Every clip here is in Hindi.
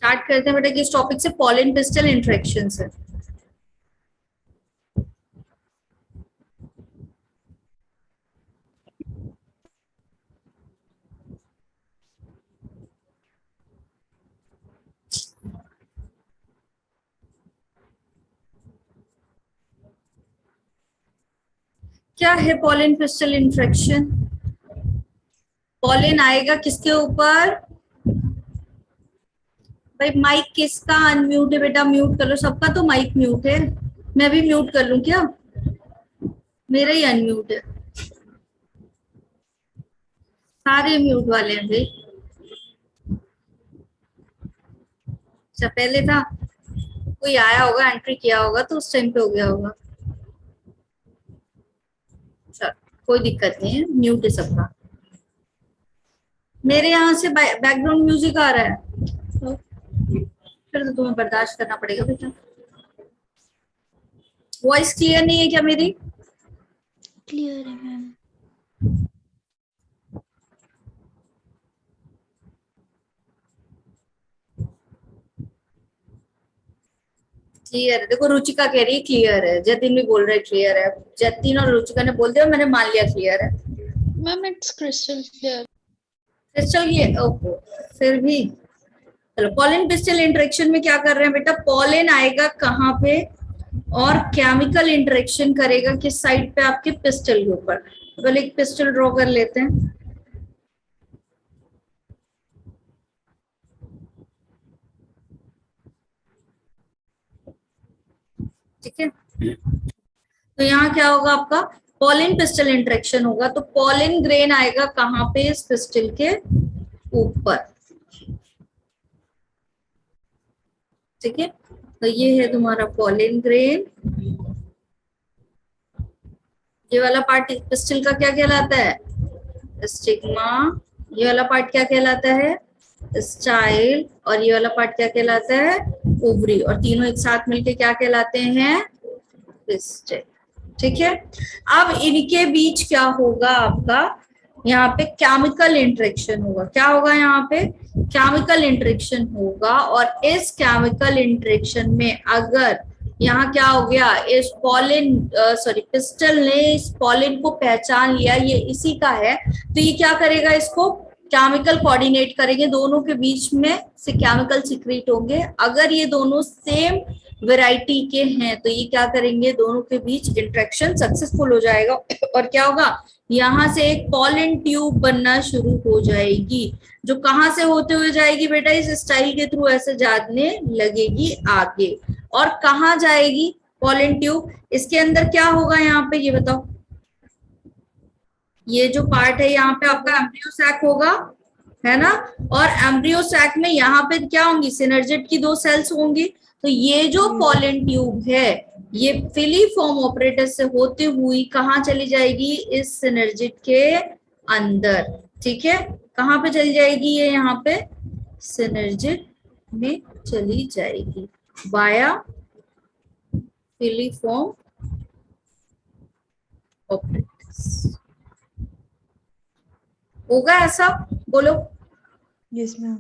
स्टार्ट करते हैं बेटा कि इस टॉपिक से पॉलन पिस्टल इंटरेक्शन है। क्या है पॉलन पिस्टल इंफेक्शन? पॉलन आएगा किसके ऊपर? भाई माइक किसका अनम्यूट है बेटा? म्यूट कर लो, सबका तो माइक म्यूट है। मैं भी म्यूट कर लूं क्या? मेरा ही अनम्यूट है, सारे म्यूट वाले हैं भाई। अच्छा पहले था, कोई आया होगा, एंट्री किया होगा तो उस टाइम पे हो गया होगा। चल कोई दिक्कत नहीं है, म्यूट है सबका। मेरे यहाँ से बैकग्राउंड म्यूजिक आ रहा है तो फिर तो तुम्हें बर्दाश्त करना पड़ेगा बेटा। वॉइस क्लियर नहीं है क्या मेरी? क्लियर है मैम। क्लियर है। देखो रुचिका कह रही है क्लियर है, जतिन भी बोल रहा है क्लियर है। जतिन और रुचिका ने बोल दिया, मैंने मान लिया क्लियर है। Ma'am it's crystal clear. Crystal ये ओके। फिर भी चलो, पॉलन पिस्टल इंटरेक्शन में क्या कर रहे हैं बेटा? पॉलन आएगा कहाँ पे और केमिकल इंटरेक्शन करेगा किस साइड पे? आपके पिस्टल के ऊपर। पहले एक पिस्टल ड्रॉ कर लेते हैं। ठीक है, तो यहाँ क्या होगा आपका? पॉलन पिस्टल इंटरेक्शन होगा, तो पॉलन ग्रेन आएगा कहाँ पे? इस पिस्टल के ऊपर। ठीक है, तो ये है तुम्हारा पॉलन ग्रेन। ये वाला पार्ट पिस्टल का क्या कहलाता है? स्टिग्मा। ये वाला पार्ट क्या कहलाता है? स्टाइल। और ये वाला पार्ट क्या कहलाता है? ओवरी। और तीनों एक साथ मिलके क्या कहलाते हैं? पिस्टल। ठीक है, अब इनके बीच क्या होगा आपका? यहाँ पे केमिकल इंटरेक्शन होगा। क्या होगा यहाँ पे? केमिकल इंटरेक्शन होगा। और इस केमिकल इंटरेक्शन में अगर यहाँ क्या हो गया, इस पॉलन पिस्टल ने इस पॉलन को पहचान लिया, ये इसी का है, तो ये क्या करेगा? इसको केमिकल कोऑर्डिनेट करेंगे, दोनों के बीच में से केमिकल सीक्रेट होंगे। अगर ये दोनों सेम वैरायटी के हैं तो ये क्या करेंगे? दोनों के बीच इंटरेक्शन सक्सेसफुल हो जाएगा। और क्या होगा? यहाँ से एक पॉलन ट्यूब बनना शुरू हो जाएगी, जो कहाँ से होते हुए जाएगी बेटा? इस स्टाइल के थ्रू ऐसे जाने लगेगी आगे। और कहाँ जाएगी पॉलन ट्यूब? इसके अंदर क्या होगा यहाँ पे, ये बताओ। ये जो पार्ट है यहाँ पे आपका एम्ब्रियो सैक होगा, है ना? और एम्ब्रियो सैक में यहाँ पे क्या होंगी? सिनर्जिड की 2 सेल्स होंगी। तो ये जो पॉलन ट्यूब है, ये फिलीफॉर्म ऑपरेटस से होते हुई कहाँ चली जाएगी? इस सिनर्जिड के अंदर। ठीक है, कहाँ पे चली जाएगी ये? यहाँ पे सिनर्जिड में चली जाएगी बाया फिलीफॉर्म ऑपरेटस। होगा ऐसा? बोलो। Yes ma'am.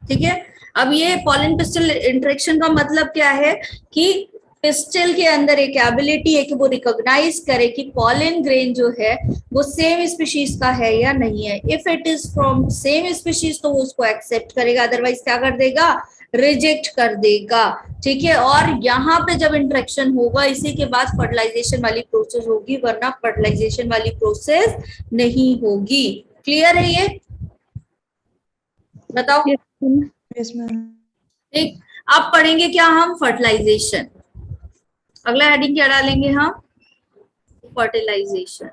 ठीक है, अब ये पॉलन पिस्टल इंटरेक्शन का मतलब क्या है कि पिस्टल के अंदर एक एबिलिटी है कि वो रिकॉग्नाइज करे कि पॉलन ग्रेन जो है वो सेम स्पीशीज का है या नहीं है। If it is from same species तो वो उसको एक्सेप्ट करेगा, अदरवाइज क्या कर देगा? रिजेक्ट कर देगा। ठीक है, और यहाँ पे जब इंटरेक्शन होगा इसी के बाद फर्टिलाइजेशन वाली प्रोसेस होगी, वरना फर्टिलाइजेशन वाली प्रोसेस नहीं होगी। क्लियर है ये? बताओ। Yes ma'am. ठीक, अब पढ़ेंगे क्या हम? फर्टिलाइजेशन। अगला हेडिंग क्या डालेंगे हम? फर्टिलाइजेशन।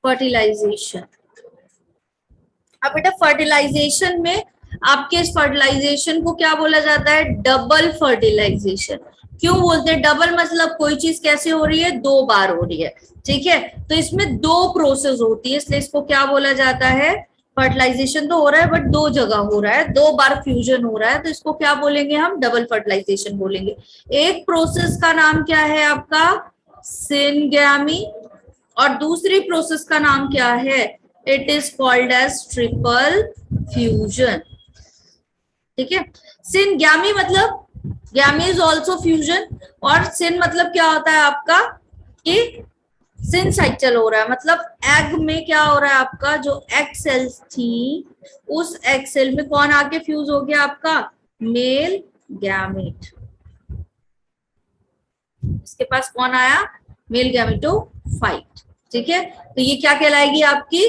फर्टिलाइजेशन। अब बेटा फर्टिलाइजेशन में आपके इस फर्टिलाइजेशन को क्या बोला जाता है? Double fertilisation. क्यों बोलते हैं डबल? मतलब कोई चीज कैसे हो रही है? 2 बार हो रही है। ठीक है, तो इसमें 2 प्रोसेस होती है, इसलिए इसको क्या बोला जाता है? फर्टिलाइजेशन तो हो रहा है बट दो जगह हो रहा है, दो बार फ्यूजन हो रहा है, तो इसको क्या बोलेंगे हम? डबल फर्टिलाइजेशन बोलेंगे। एक प्रोसेस का नाम क्या है आपका? सिनगैमी, और दूसरी प्रोसेस का नाम क्या है? It is called as triple fusion. ठीक है, सिनगैमी मतलब गैमी इज ऑल्सो फ्यूजन, और सिन मतलब क्या होता है आपका कि सिन साइकिल हो रहा है, मतलब एग में क्या हो रहा है आपका, जो एग सेल्स थी उस एग सेल में कौन आके फ्यूज हो गया आपका? Male gamete. इसके पास कौन आया? Male gametophyte. ठीक है, तो ये क्या कहलाएगी आपकी?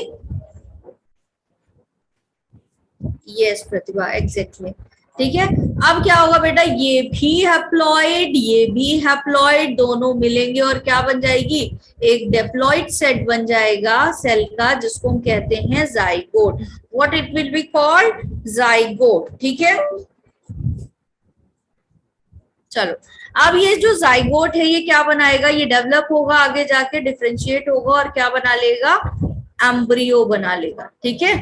यस प्रतिभा, एग्जैक्टली। ठीक है, अब क्या होगा बेटा, ये भी हैप्लॉइड, ये भी हैप्लॉइड, दोनों मिलेंगे और क्या बन जाएगी? एक डिप्लॉइड सेट बन जाएगा सेल का, जिसको हम कहते हैं zygote. What it will be called? Zygote. ठीक है, चलो अब ये जो जाइगोट है ये क्या बनाएगा? ये डेवलप होगा, आगे जाके डिफरेंशिएट होगा और क्या बना लेगा? एम्ब्रियो बना लेगा। ठीक है,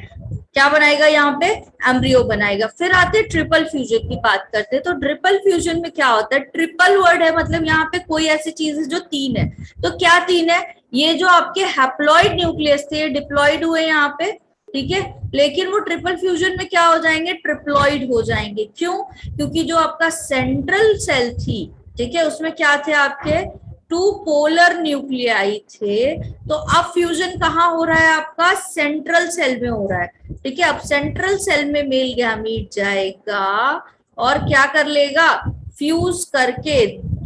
क्या बनाएगा यहाँ पे? एम्ब्रियो बनाएगा। फिर आते ट्रिपल फ्यूजन की बात करते हैं। तो ट्रिपल फ्यूजन में क्या होता है? ट्रिपल वर्ड है, मतलब यहाँ पे कोई ऐसी चीज है जो तीन है। तो क्या तीन है? ये जो आपके हैप्लॉइड न्यूक्लियस थे डिप्लॉइड हुए यहाँ पे, ठीक है, लेकिन वो ट्रिपल फ्यूजन में क्या हो जाएंगे? ट्रिप्लॉइड हो जाएंगे। क्यों? क्योंकि जो आपका सेंट्रल सेल थी, ठीक है, उसमें क्या थे आपके? टू पोलर न्यूक्लियाई थे। तो अब फ्यूजन कहाँ हो रहा है आपका? सेंट्रल सेल में हो रहा है। ठीक है, अब सेंट्रल सेल में मेल गैमीट जाएगा और क्या कर लेगा? फ्यूज करके,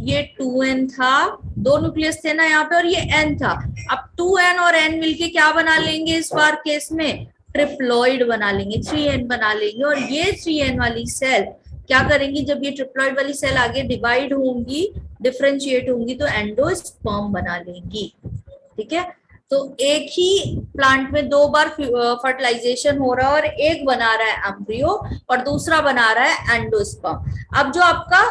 ये 2n था, दो न्यूक्लियस थे ना यहाँ पे, और ये n था। अब 2n और n मिलके क्या बना लेंगे इस बार केस में? ट्रिप्लॉइड बना लेंगे, 3n बना लेंगे। और ये 3n वाली सेल क्या करेंगी? जब ये ट्रिप्लॉइड वाली सेल आगे डिवाइड होंगी, डिफरेंशिएट होंगी, तो एंडोस्पर्म बना लेंगी। ठीक है, तो एक ही प्लांट में दो बार फर्टिलाइजेशन हो रहा है, और एक बना रहा है एम्ब्रियो और दूसरा बना रहा है एंडोस्पर्म। अब जो आपका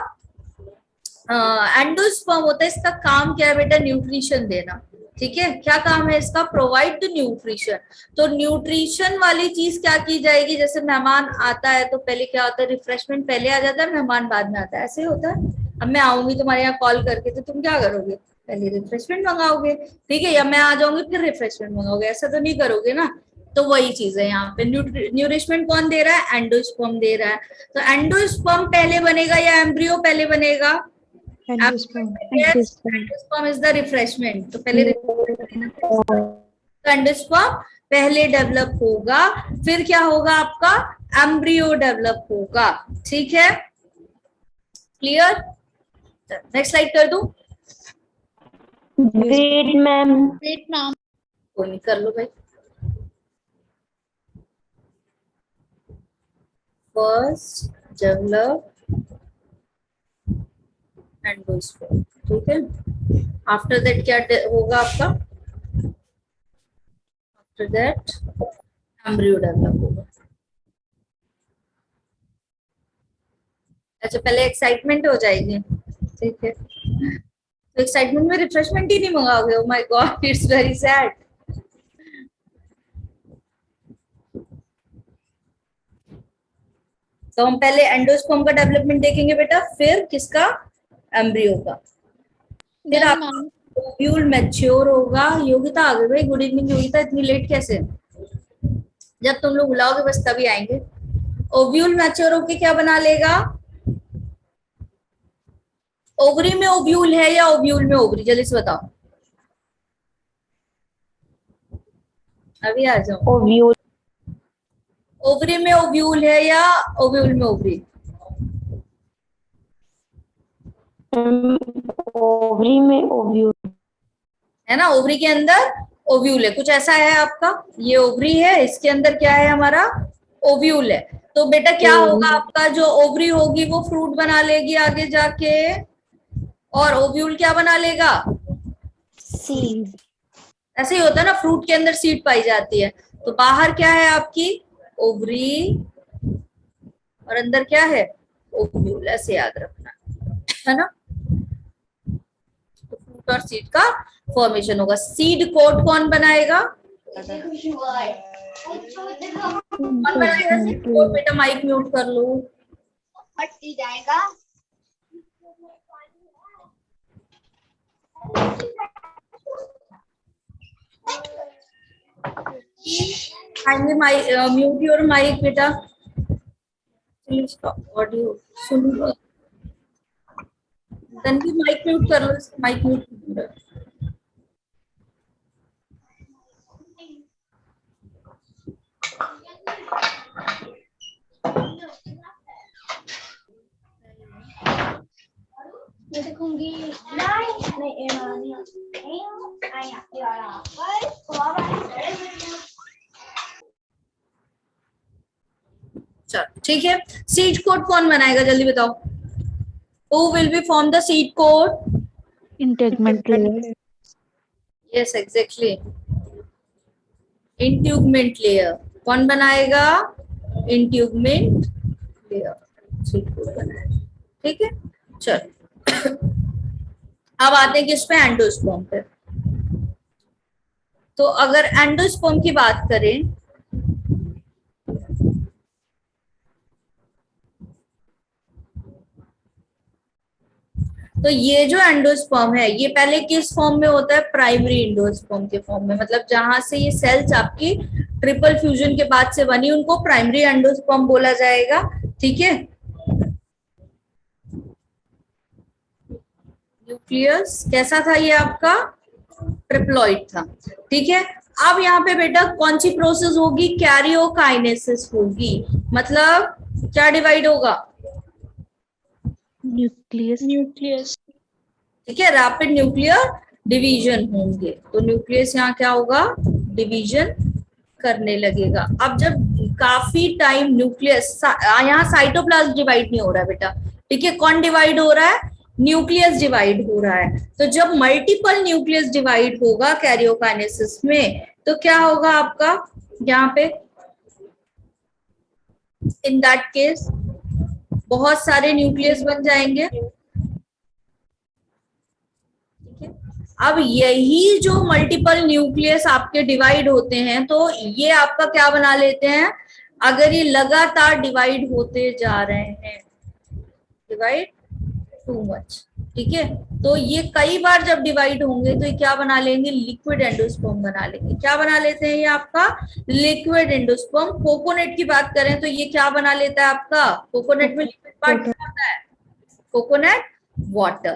एंडोस्पर्म होता है, इसका काम क्या है बेटा? न्यूट्रिशन देना। ठीक है, क्या काम है इसका? Provide the nutrition. तो न्यूट्रिशन वाली चीज क्या की जाएगी? जैसे मेहमान आता है तो पहले क्या होता है? रिफ्रेशमेंट पहले आ जाता है, मेहमान बाद में आता है, ऐसे होता है। अब मैं आऊंगी तुम्हारे यहाँ कॉल करके, तो तुम क्या करोगे? पहले रिफ्रेशमेंट मंगाओगे, ठीक है, या मैं आ जाऊंगी फिर रिफ्रेशमेंट मंगाओगे, ऐसा तो नहीं करोगे ना। तो वही चीज है यहाँ पे। न्यूट्रिशमेंट कौन दे रहा है? एंडोस्पर्म दे रहा है। तो एंडोस्पर्म पहले बनेगा या एम्ब्रियो पहले बनेगा? Endosperm is the refreshment. तो पहले एंडोस्पर्म पहले डेवलप होगा, फिर क्या होगा आपका? एम्ब्रियो डेवलप होगा। ठीक है, क्लियर? नेक्स्ट स्लाइड कर दूं? Wait ma'am. कोई नहीं, कर लो भाई। फर्स्ट डेवलप एंडोस्पर्म, ठीक है। आफ्टर दैट क्या होगा आपका? आफ्टर दैट एम्ब्रियो डेवलप होगा। अच्छा, पहले एक्साइटमेंट हो जाएगी, ठीक है। तो एक्साइटमेंट में रिफ्रेशमेंट ही नहीं मंगाओगे? Oh my god, it's very sad. तो हम पहले एंडोस्पर्म का डेवलपमेंट देखेंगे बेटा, फिर किसका? एम्ब्रियो का। फिर आप ओव्यूल मैच्योर होगा। योगिता आ गई भाई, गुड इवनिंग योगिता, इतनी लेट कैसे? जब तुम लोग बुलाओगे बस तभी आएंगे। ओव्यूल मैच्योर होके क्या बना लेगा? ओवरी में ओव्यूल है या ओव्यूल में ओवरी? जल्दी से बताओ, अभी आ जाओ। ओव्यूल। ओवरी में ओव्यूल है या ओव्यूल में ओवरी? ओवरी में ओव्यूल है ना, ओवरी के अंदर ओव्यूल है, कुछ ऐसा है आपका। ये ओवरी है, इसके अंदर क्या है हमारा? ओव्यूल है। तो बेटा क्या होगा आपका? जो ओवरी होगी वो फ्रूट बना लेगी आगे जाके, और ओव्यूल क्या बना लेगा? सीड। ऐसे ही होता है ना, फ्रूट के अंदर सीड पाई जाती है। तो बाहर क्या है आपकी? ओवरी, और अंदर क्या है? ओव्यूल। ऐसे याद रखना है ना। तो फ्रूट और सीड का फॉर्मेशन होगा। सीड कोट कौन बनाएगा? कौन बनाएगा सीड कोड? बेटा माइक म्यूट कर लो। हट जाएगा। kindly mute your mic बेटा, ऑडियो सुन लो। तन्वी माइक म्यूट कर लो, माइक म्यूट। मैं देखूंगी। नहीं चलो ठीक है, सीड कोड कौन बनाएगा जल्दी बताओ। Who will be form the seed code? Integument layer. Yes, exactly. Integument layer कौन बनाएगा? Integument layer seed code बनाएगा। ठीक है, चलो अब आते हैं किस पे? एंडोस्पर्म पे। तो अगर एंडोस्पर्म की बात करें तो ये जो एंडोस्पर्म है ये पहले किस फॉर्म में होता है? प्राइमरी एंडोस्पर्म के फॉर्म में, मतलब जहां से ये सेल्स आपकी ट्रिपल फ्यूजन के बाद से बनी उनको प्राइमरी एंडोस्पर्म बोला जाएगा। ठीक है, न्यूक्लियस कैसा था ये आपका? ट्रिप्लॉइड था। ठीक है, अब यहाँ पे बेटा कौन सी प्रोसेस होगी? कैरियोकाइनेसिस होगी। मतलब क्या डिवाइड होगा? न्यूक्लियस। ठीक है, रैपिड न्यूक्लियर डिवीजन होंगे। तो न्यूक्लियस यहाँ क्या होगा? डिवीजन करने लगेगा। अब जब काफी टाइम न्यूक्लियस, यहाँ साइटोप्लाज्म डिवाइड नहीं हो रहा है बेटा। ठीक है, कौन डिवाइड हो रहा है? न्यूक्लियस डिवाइड हो रहा है। तो जब मल्टीपल न्यूक्लियस डिवाइड होगा कैरियोकाइनेसिस में तो क्या होगा आपका यहाँ पे? इन दैट केस बहुत सारे न्यूक्लियस बन जाएंगे। अब यही जो मल्टीपल न्यूक्लियस आपके डिवाइड होते हैं तो ये आपका क्या बना लेते हैं? अगर ये लगातार डिवाइड होते जा रहे हैं, डिवाइड टू मच, ठीक है, तो ये कई बार जब डिवाइड होंगे तो ये क्या बना लेंगे? लिक्विड एंडोस्पर्म बना लेंगे। क्या बना लेते हैं ये आपका? Liquid endosperm. कोकोनट की बात करें तो ये क्या बना लेता है आपका? कोकोनट में लिक्विड पार्ट क्या होता है? Coconut water.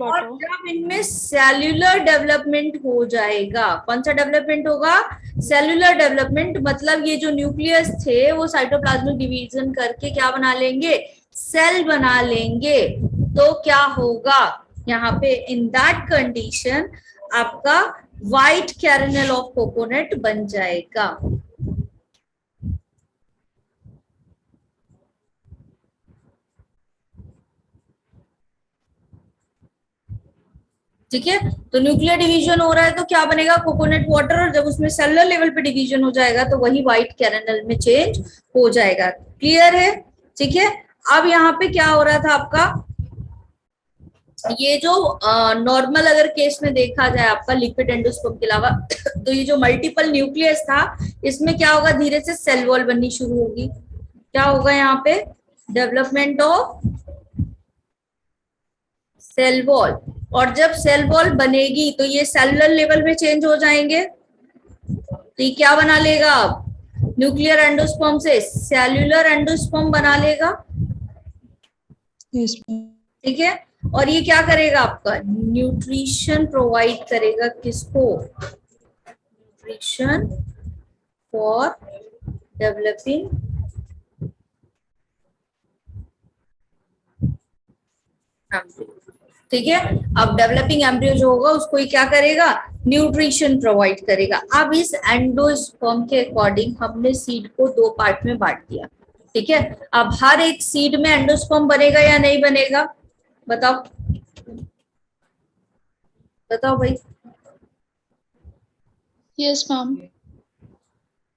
और जब इनमें सेल्यूलर डेवलपमेंट हो जाएगा, कौन सा डेवलपमेंट होगा? Cellular development. मतलब ये जो न्यूक्लियस थे वो साइटोप्लाज्मिक डिवीजन करके क्या बना लेंगे? सेल बना लेंगे। तो क्या होगा यहाँ पे? इन दैट कंडीशन आपका व्हाइट कैरनल ऑफ कोकोनट बन जाएगा। ठीक है, तो न्यूक्लियर डिवीजन हो रहा है तो क्या बनेगा? Coconut water. और जब उसमें सेलुलर लेवल पे डिवीजन हो जाएगा तो वही व्हाइट कैरनल में चेंज हो जाएगा। क्लियर है? ठीक है, अब यहाँ पे क्या हो रहा था आपका? ये जो नॉर्मल अगर केस में देखा जाए आपका लिक्विड एंडोस्पर्म के अलावा तो ये जो मल्टीपल न्यूक्लियस था इसमें क्या होगा? धीरे से सेल वॉल बननी शुरू होगी। क्या होगा यहाँ पे? Development of cell wall. और जब सेल वॉल बनेगी तो ये सेलुलर लेवल में चेंज हो जाएंगे। तो ये क्या बना लेगा? अब न्यूक्लियर एंडोस्पर्म से सेल्यूलर एंडोस्पर्म बना लेगा। ठीक है, और ये क्या करेगा आपका? न्यूट्रिशन प्रोवाइड करेगा। किसको? Nutrition for developing embryo. ठीक है, अब डेवलपिंग एम्ब्रियो जो होगा उसको ये क्या करेगा? न्यूट्रिशन प्रोवाइड करेगा। अब इस एंडोस्पर्म के अकॉर्डिंग हमने सीड को दो पार्ट में बांट दिया। ठीक है, अब हर एक सीड में एंडोस्पर्म बनेगा या नहीं बनेगा? बताओ बताओ भाई। Yes ma'am.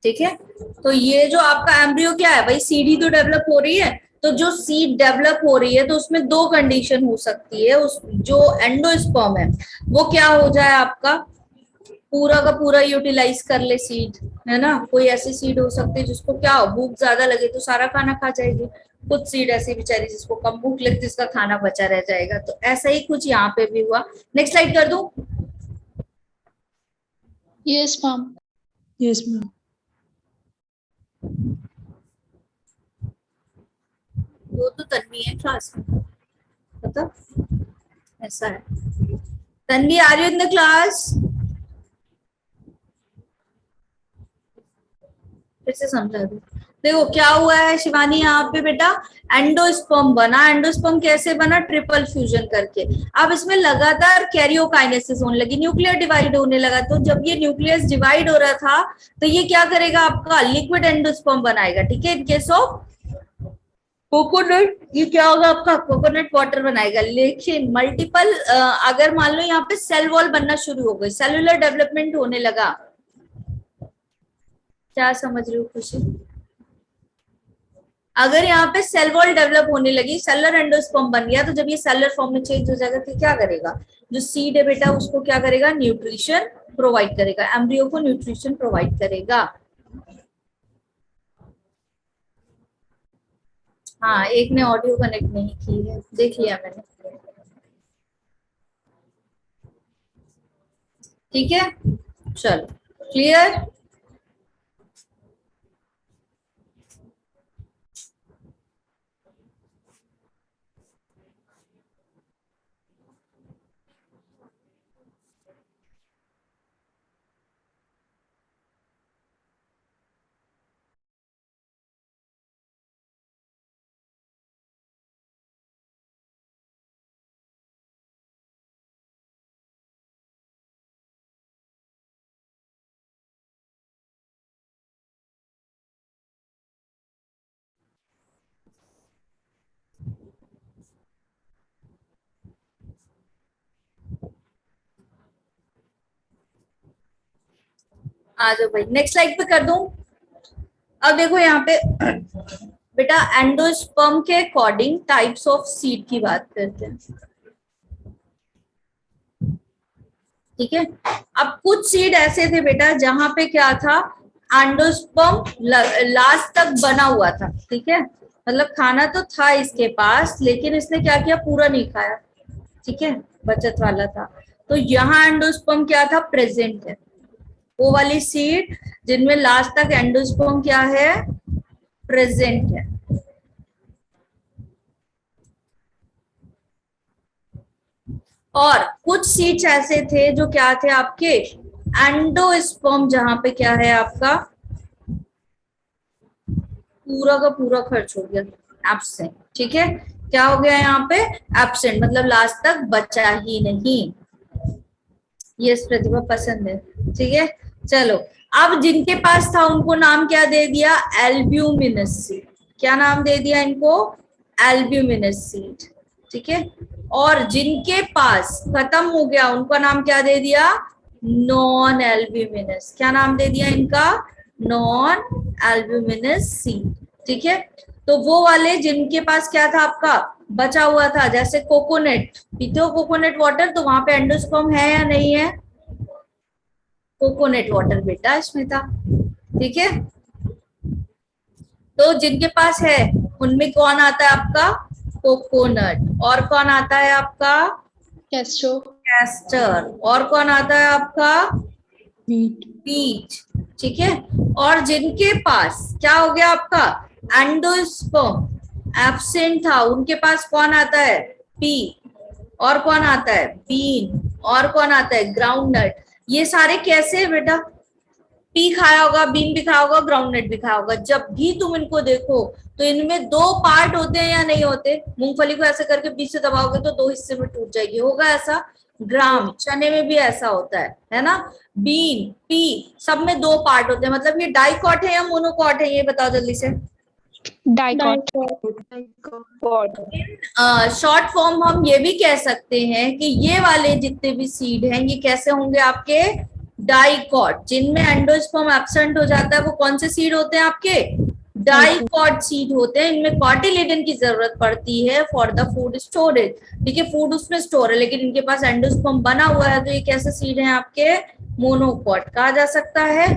ठीक है, तो ये जो आपका एम्ब्रियो क्या है भाई? सीड ही तो डेवलप हो रही है। तो जो सीड डेवलप हो रही है तो उसमें दो कंडीशन हो सकती है। उस जो एंडोस्पर्म है वो क्या हो जाए आपका? पूरा का पूरा यूटिलाइज कर ले सीड, है ना। कोई ऐसी सीड हो सकती है जिसको क्या भूख ज्यादा लगे तो सारा खाना खा जाएगी, कुछ सीड ऐसी बेचारी जिसको कम भूख लगती है जिसका खाना बचा रह जाएगा। तो ऐसा ही कुछ यहाँ पे भी हुआ। नेक्स्ट स्लाइड कर दूं। Yes, ma'am. Yes, ma'am. वो तो तन्वी है क्लास में, पता ऐसा है। Tanvi are you in the class? फिर से समझा दो। देखो क्या हुआ है शिवानी यहाँ पे बेटा, एंडोस्पर्म बना। एंडोस्पर्म कैसे बना? ट्रिपल फ्यूजन करके। अब इसमें लगातार कैरियोकाइनेसिस होने लगी, न्यूक्लियर डिवाइड होने लगा। तो जब ये न्यूक्लियस डिवाइड हो रहा था तो ये क्या करेगा, आपका लिक्विड एंडोस्पर्म बनाएगा, ठीक है। इन केस ऑफ कोकोनट ये क्या होगा, आपका कोकोनट वाटर बनाएगा। लेकिन मल्टीपल अगर मान लो यहाँ पे सेल वॉल बनना शुरू हो गई, सेलुलर डेवलपमेंट होने लगा। क्या समझ रहे हो खुशी? अगर यहाँ पे सेल वॉल डेवलप होने लगी, सेलर एंडोस्पर्म बन गया, तो जब ये सेलर फॉर्म में चेंज हो जाएगा तो क्या करेगा, जो सीड है बेटा उसको क्या करेगा, न्यूट्रिशन प्रोवाइड करेगा, एम्ब्रियो को न्यूट्रिशन प्रोवाइड करेगा। हाँ, एक ने ऑडियो कनेक्ट नहीं की है, देख लिया मैंने, ठीक है। चलो क्लियर। आ जाओ भाई, नेक्स्ट स्लाइड पे कर दूं। अब देखो यहाँ पे बेटा एंडोस्पर्म के अकॉर्डिंग टाइप्स ऑफ सीड की बात करते हैं, ठीक है। अब कुछ सीड ऐसे थे बेटा जहां पे क्या था, एंडोस्पर्म लास्ट तक बना हुआ था, ठीक है। मतलब खाना तो था इसके पास, लेकिन इसने क्या किया, पूरा नहीं खाया, ठीक है, बचत वाला था। तो यहाँ एंडोस्पर्म क्या था, प्रेजेंट है। वो वाली सीड जिनमें लास्ट तक एंडोस्पर्म क्या है, प्रेजेंट है। और कुछ सीड्स ऐसे थे जो क्या थे आपके, एंडोस्पर्म जहां पे क्या है आपका पूरा का पूरा खर्च हो गया, एब्सेंट, ठीक है। क्या हो गया यहाँ पे, एब्सेंट, मतलब लास्ट तक बचा ही नहीं। ये प्रतिभा पसंद है, ठीक है। चलो अब जिनके पास था उनको नाम क्या दे दिया, एल्ब्यूमिनस सीड। क्या नाम दे दिया इनको, एल्ब्यूमिनस सीड, ठीक है। और जिनके पास खत्म हो गया उनका नाम क्या दे दिया, नॉन एल्ब्यूमिनस। क्या नाम दे दिया इनका, नॉन एल्ब्यूमिनस सीड, ठीक है। तो वो वाले जिनके पास क्या था आपका बचा हुआ था, जैसे कोकोनट, पीते हो कोकोनट वाटर, तो वहां पे एंडोस्पर्म है या नहीं है, कोकोनट वाटर बेटा इसमें था, ठीक है। तो जिनके पास है उनमें कौन आता है आपका, कोकोनट। और कौन आता है आपका, कैस्टर। और कौन आता है आपका, पीच, ठीक है। और जिनके पास क्या हो गया आपका, एंडोस्पर्म एब्सेंट था, उनके पास कौन आता है, पी। और कौन आता है, बीन। और कौन आता है, ग्राउंडनट। ये सारे कैसे है बेटा, पी खाया होगा, बीन भी खाया होगा, ग्राउंडनट भी खाया होगा। जब भी तुम इनको देखो तो इनमें दो पार्ट होते हैं या नहीं होते, मूंगफली को ऐसे करके बीच से दबाओगे तो दो हिस्से में टूट जाएगी, होगा ऐसा। ग्राम चने में भी ऐसा होता है ना। बीन, पी, सब में दो पार्ट होते हैं। मतलब ये डाइकॉट है या मोनोकॉट है, ये बताओ जल्दी से। Dicot. शॉर्ट फॉर्म हम ये भी कह सकते हैं कि ये वाले जितने भी सीड हैं ये कैसे होंगे आपके, डाइकॉट। जिनमें एंडोस्पर्म एब्सेंट हो जाता है वो कौन से सीड होते हैं आपके, डाइकॉट सीड होते हैं, इनमें कॉटिलिडन की जरूरत पड़ती है फॉर द फूड स्टोरेज। ठीक है, फूड उसमें स्टोर है, लेकिन इनके पास एंडोस्पर्म बना हुआ है, तो ये कैसे सीड है आपके? मोनोकॉट कहा जा सकता है।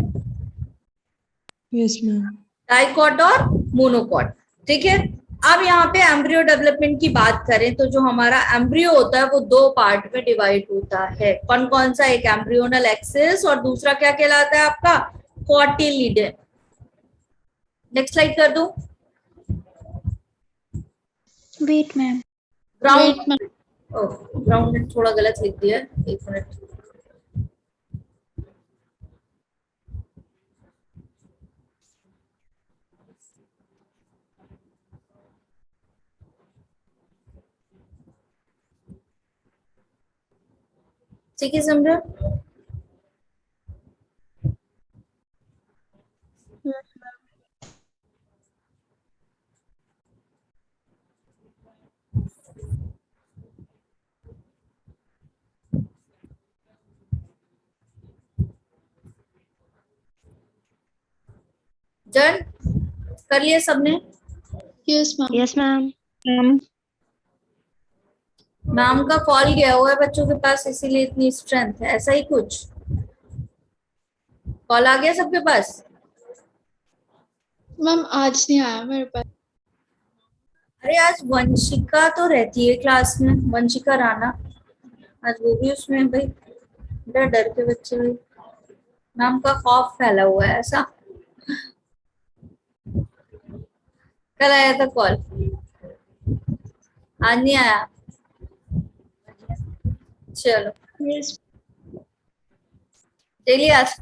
Yes ma'am. डाइकॉट और मोनोकॉट। ठीक है, अब यहाँ पे एम्ब्रियो डेवलपमेंट की बात करें तो जो हमारा एम्ब्रियो होता है वो दो पार्ट में डिवाइड होता है। कौन कौन सा? एक एम्ब्रियोनल एक्सिस और दूसरा क्या कहलाता है आपका? कॉटिलिडन। नेक्स्ट स्लाइड कर दूं? Wait ma'am. ग्राउंड, ग्राउंड ने थोड़ा गलत लिख दिया, एक मिनट। ठीक है समझो? डन कर लिया सबने? Yes, ma'am. Yes ma'am. Ma'am का कॉल गया हुआ है बच्चों के पास, इसीलिए इतनी स्ट्रेंथ है, ऐसा ही कुछ। कॉल आ गया सबके पास? मैम आज नहीं आया मेरे पास। अरे आज वंशिका तो रहती है क्लास में, वंशिका राणा, आज वो भी उसमें है भाई। डर डर के बच्चे भाई, मैम का खौफ फैला हुआ है ऐसा। कल आया था कॉल, आज नहीं आया। चलो, Yes. डेली आज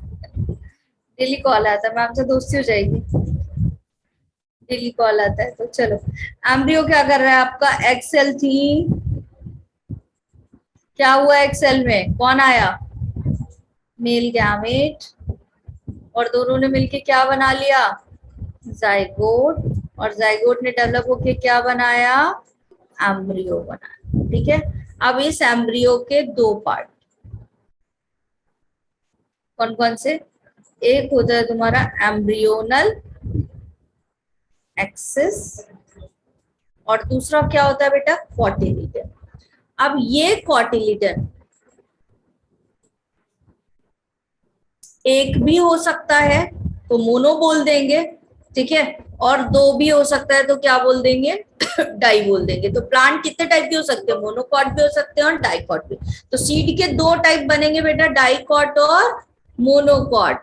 डेली कॉल आता है, मैम से दोस्ती हो जाएगी। डेली कॉल आता है तो चलो। एम्ब्रियो क्या कर रहा है आपका? एक्सेल थी, क्या हुआ एक्सेल में? कौन आया? मेल गैमेट, और दोनों ने मिलके क्या बना लिया? जाइगोट, और जाइगोट ने डेवलप होके क्या बनाया? एम्ब्रियो बनाया। ठीक है, अब इस एम्ब्रियो के दो पार्ट कौन कौन से? एक होता है तुम्हारा एम्ब्रियोनल एक्सिस, और दूसरा क्या होता है बेटा? कॉटिलिडन। अब ये कॉटिलिडन एक भी हो सकता है तो मोनो बोल देंगे, ठीक है, और दो भी हो सकता है तो क्या बोल देंगे? डाई बोल देंगे। तो प्लांट कितने टाइप के हो सकते हैं? मोनोकॉट भी हो सकते हैं और डाइकॉट भी। तो सीड के दो टाइप बनेंगे बेटा, डाइकॉट और मोनोकॉट।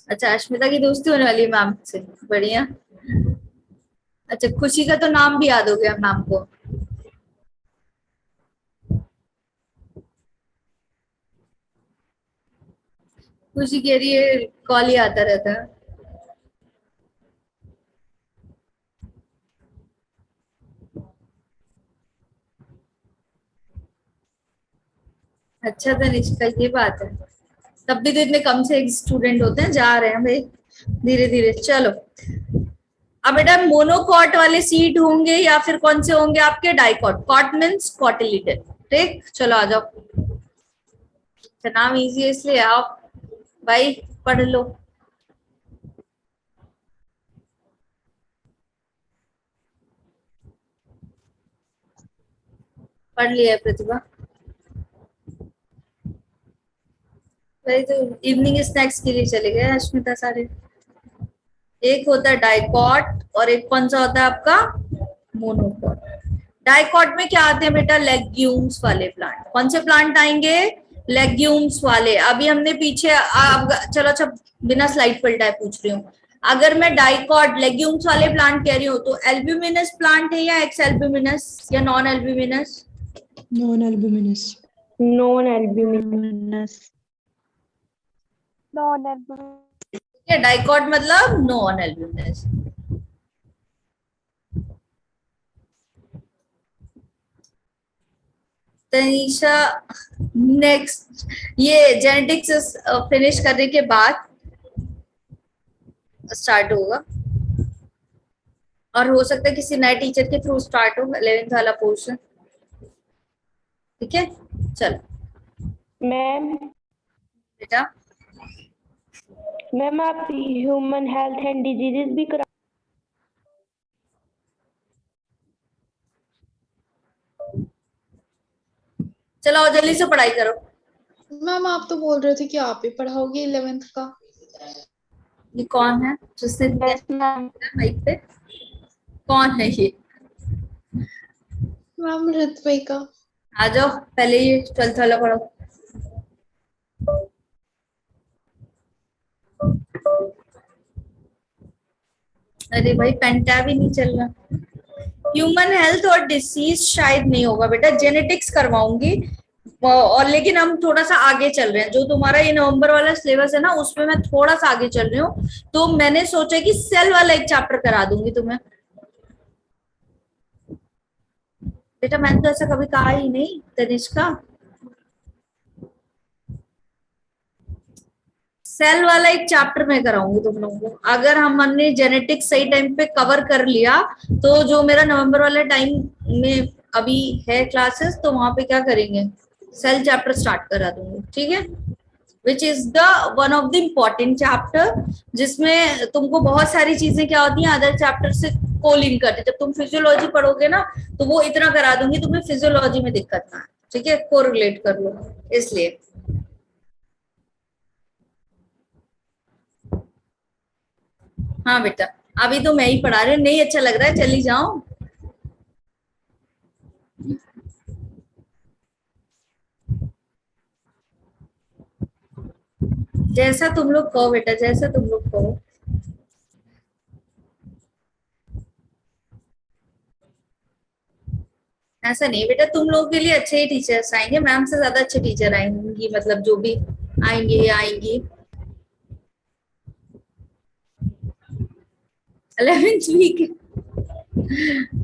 अच्छा, अश्मिता की दोस्ती होने वाली है मैम से, बढ़िया। अच्छा, खुशी का तो नाम भी याद हो गया मैम को। खुशी कह रही है कॉल ही आता रहता है। अच्छा तनिष्का, ये बात है। तब भी तो इतने कम से स्टूडेंट होते हैं, जा रहे हैं भाई धीरे धीरे। चलो, अब बेटा मोनोकॉट वाले सीट होंगे या फिर कौन से होंगे आपके? डाइकॉट। Cot means cotyledon. ठीक, चलो आ जाओ। नाम इजी है इसलिए आप भाई पढ़ लो। पढ़ लिया है प्रतिभा? भाई तो इवनिंग स्नैक्स के लिए चले गए अश्मिता सारे। एक होता है डाइकॉट और एक कौन सा होता है आपका? मोनोकॉट। डाइकॉट में क्या आते हैं बेटा? लेग्यूम्स वाले प्लांट। कौन से प्लांट आएंगे? लेग्यूम्स वाले। अभी हमने पीछे चलो अच्छा, बिना स्लाइड पलटाए पूछ रही हूँ। अगर मैं डाइकॉट लेग्यूम्स वाले प्लांट कह रही हूँ तो एल्ब्यूमिनस प्लांट है या एक्स एल्ब्यूमिनस या non albuminous? Non albuminous. Non albuminous. Non albuminous. Dicot मतलब नॉन एल्ब्यूमिनस। तनीषा, नेक्स्ट ये जेनेटिक्स फिनिश करने के बाद स्टार्ट होगा, और हो सकता है किसी नए टीचर के थ्रू स्टार्ट हो 11th वाला पोर्शन। ठीक है, चलो मैम बेटा। मैम आप ह्यूमन हेल्थ एंड डिजीजेस भी करा। चलो और जल्दी से पढ़ाई करो। मैम आप तो बोल रहे थे कि आप ही पढ़ाओगे 11th का। ये कौन है जिसने दिया यस मैम। माइक पे? कौन है ये? मैम ऋत्विका। आ जाओ, पहले ये 12th वाला पढ़ो। अरे भाई पेन टैब ही नहीं चल रहा। ह्यूमन हेल्थ और डिसीज शायद नहीं होगा बेटा, जेनेटिक्स करवाऊंगी। और लेकिन हम थोड़ा सा आगे चल रहे हैं, जो तुम्हारा ये नवंबर वाला सिलेबस है ना, उसमें मैं थोड़ा सा आगे चल रही हूँ। तो मैंने सोचा कि सेल वाला एक चैप्टर करा दूंगी तुम्हें। बेटा मैंने तो ऐसा कभी कहा ही नहीं तनिष्का। सेल वाला एक चैप्टर मैं कराऊंगी तुम लोगों को। अगर हमने जेनेटिक्स सही टाइम पे कवर कर लिया तो जो मेरा नवंबर वाला टाइम में अभी है क्लासेस, तो वहां पे क्या करेंगे, सेल चैप्टर स्टार्ट करा दूंगी, ठीक है। Which is the one of the important chapter, जिसमें तुमको बहुत सारी चीजें क्या होती हैं अदर चैप्टर से कोलिंग करते। जब तुम फिजियोलॉजी पढ़ोगे ना तो वो इतना करा दूंगी तुम्हें फिजियोलॉजी में दिक्कत ना है, ठीक है, कोरिलेट कर लो इसलिए। हाँ बेटा, अभी तो मैं ही पढ़ा रही हूँ, नहीं अच्छा लग रहा है, चली जाओ। जैसा तुम लोग कहो बेटा, जैसा तुम लोग कहो। ऐसा नहीं बेटा, तुम लोगों के लिए अच्छे ही टीचर्स आएंगे, मैम से ज्यादा अच्छे टीचर आएंगी, मतलब जो भी आएंगे आएंगी। 11th वीक,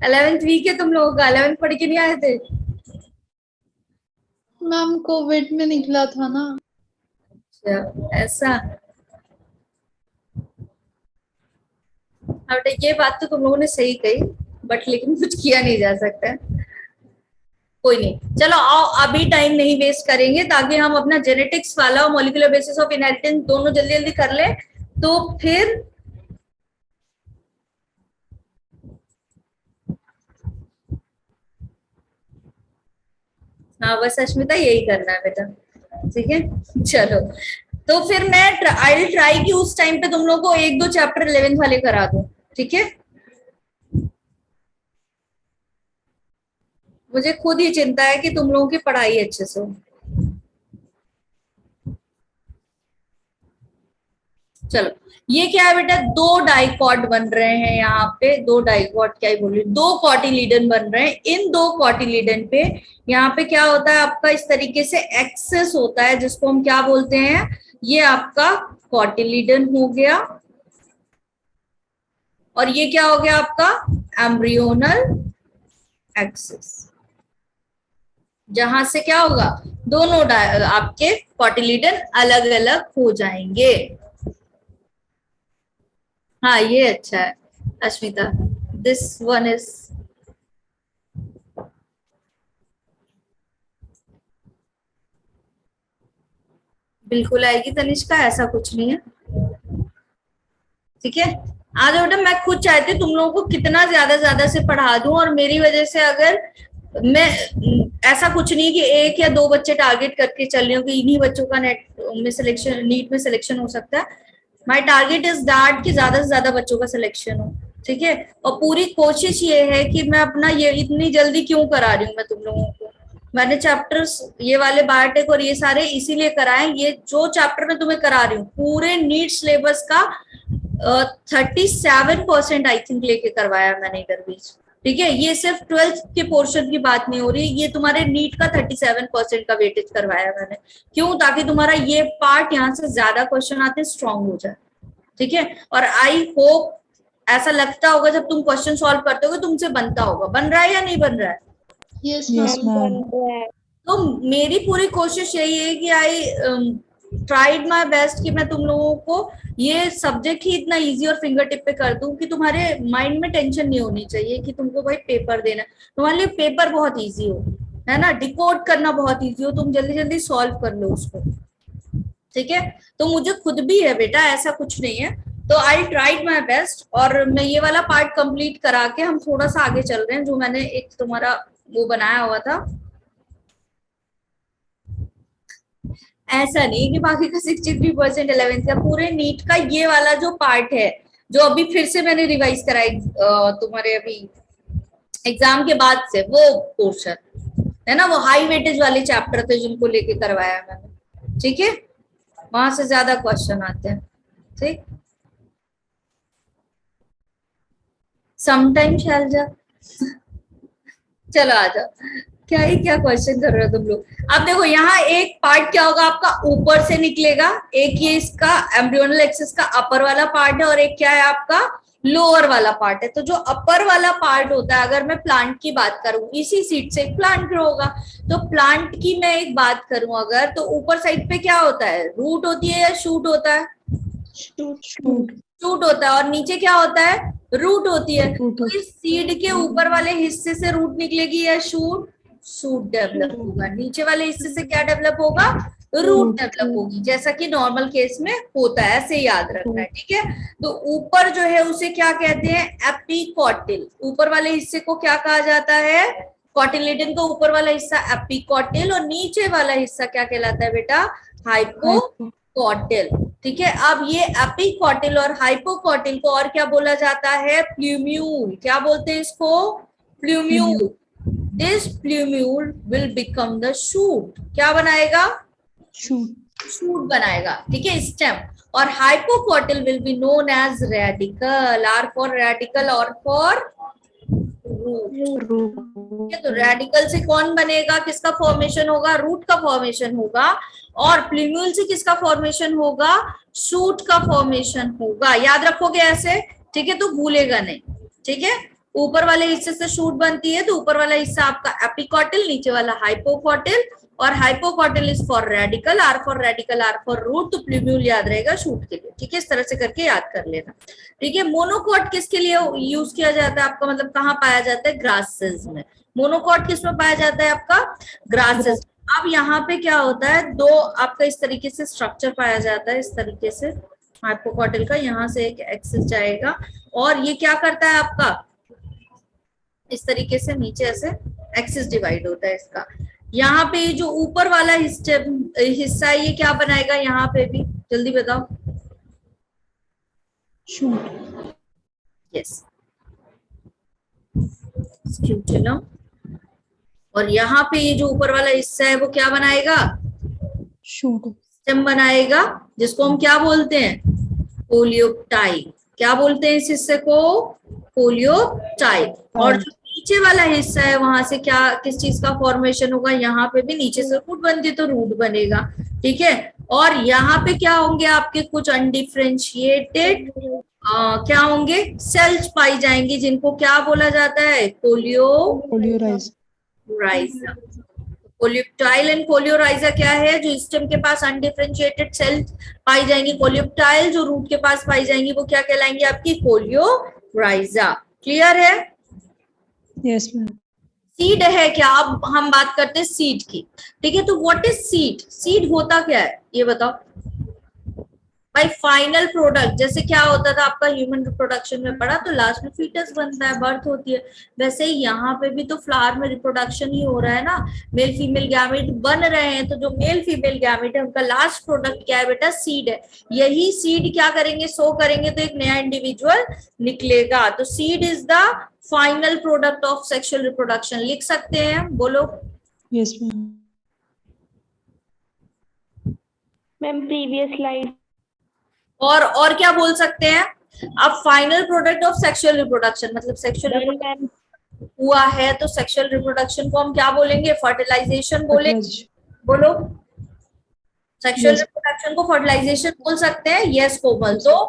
11th वीक है तुम लोगों का, 11th पढ़ के नहीं आए थे? मैम कोविड में निकला था ना। अच्छा ऐसा। अब ये बात तो तुम लोगों ने सही कही, बट लेकिन कुछ किया नहीं जा सकता। कोई नहीं, चलो आओ अभी टाइम नहीं वेस्ट करेंगे, ताकि हम अपना जेनेटिक्स वाला और मॉलिक्यूलर बेसिस ऑफ इनहेरिटेंस दोनों जल्दी जल्दी कर ले। तो फिर हाँ बस अश्मिता यही करना है बेटा, ठीक है। चलो तो फिर मैं आई विल ट्राई कि उस टाइम पे तुम लोगों को एक दो चैप्टर 11th वाले करा दूं, ठीक है। मुझे खुद ही चिंता है कि तुम लोगों की पढ़ाई अच्छे से हो। चलो ये क्या है बेटा, दो डाइकॉट बन रहे हैं यहाँ पे, दो डाइकॉट क्या ही बोल रही, दो कॉटिलीडन बन रहे हैं। इन दो कॉटिलीडन पे यहाँ पे क्या होता है आपका, इस तरीके से एक्सेस होता है, जिसको हम क्या बोलते हैं, ये आपका कॉटिलीडन हो गया, और ये क्या हो गया आपका एम्ब्रियोनल एक्सेस, जहां से क्या होगा, दोनों आपके कॉटिलीडन अलग अलग हो जाएंगे। हाँ ये अच्छा है अश्मिता, दिस वन इज बिल्कुल आएगी तनिष्का, ऐसा कुछ नहीं है, ठीक है। आ जाओ बेटा, मैं खुद चाहती हूँ तुम लोगों को कितना ज्यादा से पढ़ा दूं, और मेरी वजह से अगर मैं ऐसा कुछ नहीं कि एक या दो बच्चे टारगेट करके चल रही हूँ कि इन्हीं बच्चों का नेट में सिलेक्शन, नीट में सिलेक्शन हो सकता है। माई टारगेट इज दैट कि ज्यादा से ज्यादा बच्चों का सिलेक्शन हो, ठीक है। और पूरी कोशिश ये है कि मैं अपना ये इतनी जल्दी क्यों करा रही हूँ मैं तुम लोगों को, मैंने चैप्टर्स ये वाले बायोटेक और ये सारे इसीलिए कराए। ये जो चैप्टर मैं तुम्हें करा रही हूँ पूरे नीट सिलेबस का 37% आई थिंक लेके करवाया मैंने इधर बीच, ठीक है। ये सिर्फ 12th के पोर्शन की बात नहीं हो रही, ये तुम्हारे नीट का 37% का वेटेज करवाया मैंने। क्यों? ताकि तुम्हारा ये पार्ट यहाँ से ज्यादा क्वेश्चन आते स्ट्रांग हो जाए, ठीक है। और आई होप ऐसा लगता होगा जब तुम क्वेश्चन सॉल्व करते हो तुमसे बनता होगा, बन रहा है या नहीं बन रहा है? Yes Yes, ma'am. ma'am. तो मेरी पूरी कोशिश यही है कि आई ट्राइड माई बेस्ट कि मैं तुम लोगों को ये सब्जेक्ट ही इतना इजी और फिंगर टिप पे कर दूं कि तुम्हारे माइंड में टेंशन नहीं होनी चाहिए कि तुमको भाई पेपर देना, तुम्हारे लिए पेपर बहुत इजी हो, है ना, डिकोड करना बहुत इजी हो, तुम जल्दी जल्दी सॉल्व कर लो उसको, ठीक है। तो मुझे खुद भी है बेटा, ऐसा कुछ नहीं है, तो आई ट्राइड माई बेस्ट, और मैं ये वाला पार्ट कंप्लीट करा के हम थोड़ा सा आगे चल रहे हैं, जो मैंने एक तुम्हारा वो बनाया हुआ था। ऐसा नहीं कि बाकी का 63% 11th का, पूरे नीट का ये वाला जो पार्ट है, जो अभी फिर से मैंने रिवाइज करा तुम्हारे अभी एग्जाम के बाद से, वो पोर्शन है ना, वो हाई वेटेज वाले चैप्टर थे जिनको लेके करवाया मैंने, ठीक है, वहां से ज्यादा क्वेश्चन आते हैं, ठीक। समटाइम शैलजा चलो आ जाओ, क्या ही क्या क्वेश्चन कर रहे हो तुम लोग। अब देखो यहाँ एक पार्ट क्या होगा आपका, ऊपर से निकलेगा, एक ये इसका एम्ब्रियोनल एक्सिस का अपर वाला पार्ट है, और एक क्या है आपका लोअर वाला पार्ट है। तो जो अपर वाला पार्ट होता है, अगर मैं प्लांट की बात करूं, इसी सीट से एक प्लांट ग्रो होगा, तो प्लांट की मैं एक बात करूं अगर, तो ऊपर साइड पे क्या होता है, रूट होती है या शूट होता है, शूट होता है, और नीचे क्या होता है, रूट होती है। तो इस सीड के ऊपर वाले हिस्से से रूट निकलेगी या शूट, शूट डेवलप होगा, नीचे वाले हिस्से से क्या डेवलप होगा, रूट डेवलप होगी, जैसा कि नॉर्मल केस में होता है, ऐसे याद रखना है, ठीक है। तो ऊपर जो है उसे क्या कहते हैं, एपिकॉटिल, ऊपर वाले हिस्से को क्या कहा जाता है, कॉटिलेडन का ऊपर वाला हिस्सा एपिकॉटिल, और नीचे वाला हिस्सा क्या कहलाता है बेटा, हाइपोकॉटिल, ठीक है। अब ये एपिकॉटिल और हाइपोकॉटिल को और क्या बोला जाता है, प्लूम्यूल, क्या बोलते हैं इसको, plumule. This plumule will become the shoot, क्या बनाएगा, शूट बनाएगा, ठीक है, स्टेम। और hypocotyl will be known as radicle, R for radicle और फॉर रूट। तो रेडिकल से कौन बनेगा, किसका फॉर्मेशन होगा, रूट का फॉर्मेशन होगा, और प्लूम्यूल से किसका फॉर्मेशन होगा, शूट का फॉर्मेशन होगा। याद रखोगे ऐसे, ठीक है, तो भूलेगा नहीं, ठीक है। ऊपर वाले हिस्से से शूट बनती है, तो ऊपर वाला हिस्सा आपका एपिकॉटिल, नीचे वाला हाइपोकॉटिल, और hypocotyl is for radicle, R for radicle, R for root, तो प्लूम्यूल याद रहेगा शूट के लिए, ठीक है, इस तरह से करके याद कर लेना, ठीक है। मोनोकॉट किसके लिए यूज किया जाता है आपका, मतलब कहाँ पाया जाता है, ग्रासेस में। मोनोकॉट किस में पाया जाता है आपका, ग्रासेस। अब यहाँ पे क्या होता है, दो आपका इस तरीके से स्ट्रक्चर पाया जाता है, इस तरीके से हाइपोकॉटिल का, यहाँ से एक एक्सिस जाएगा, और ये क्या करता है आपका, इस तरीके से नीचे ऐसे एक्सिस डिवाइड होता है इसका। यहाँ पे जो ऊपर वाला हिस्सा है, ये क्या बनाएगा, यहाँ पे भी जल्दी बताओ, शूट, यस, स्क्यूटेनम। और यहाँ पे ये जो ऊपर वाला हिस्सा है वो क्या बनाएगा, शूट, स्टेम बनाएगा, जिसको हम क्या बोलते हैं, कोलियोप्टाइल। क्या बोलते हैं इस हिस्से को, कोलियोप्टाइल। और जो नीचे वाला हिस्सा है, वहां से क्या, किस चीज का फॉर्मेशन होगा, यहाँ पे भी नीचे से रूट बनती है तो रूट बनेगा, ठीक है। और यहाँ पे क्या होंगे आपके कुछ अनडिफरेंशिएटेड क्या होंगे, सेल्स पाई जाएंगी, जिनको क्या बोला जाता है, कोलियोराइजा। कोलियोप्टाइल एंड कोलियोराइजा क्या है, जो स्टेम के पास अनडिफरेंशिएटेड सेल्स पाई जाएंगी, कोलियोप्टाइल जो रूट के पास पाई जाएंगी वो क्या कहलाएंगी आपकी, कोलियोराइजा। क्लियर है, यस मैम। सीड है क्या, अब हम बात करते हैं सीड की, ठीक है। तो व्हाट इज सीड, सीड होता क्या है ये बताओ भाई। फाइनल प्रोडक्ट, जैसे क्या होता था आपका ह्यूमन रिप्रोडक्शन में पढ़ा, तो लास्ट में फीटस बनता है, बर्थ होती है, वैसे ही यहाँ पे भी तो फ्लावर में रिप्रोडक्शन ही हो रहा है ना, मेल फीमेल गैमेट बन रहे हैं, तो जो मेल फीमेल गैमेट है उनका लास्ट प्रोडक्ट क्या है बेटा, सीड है। यही सीड क्या करेंगे, सो करेंगे तो एक नया इंडिविजुअल निकलेगा। तो seed is the final product of sexual reproduction, लिख सकते हैं, बोलो। Yes ma'am. Ma'am previous slide. और क्या बोल सकते हैं, अब final product of sexual reproduction, मतलब सेक्सुअल हुआ है तो सेक्सुअल रिप्रोडक्शन को हम क्या बोलेंगे, फर्टिलाइजेशन बोलेंगे, बोलो। सेक्सुअल रिप्रोडक्शन को फर्टिलाइजेशन बोल सकते हैं, यस कोमल। तो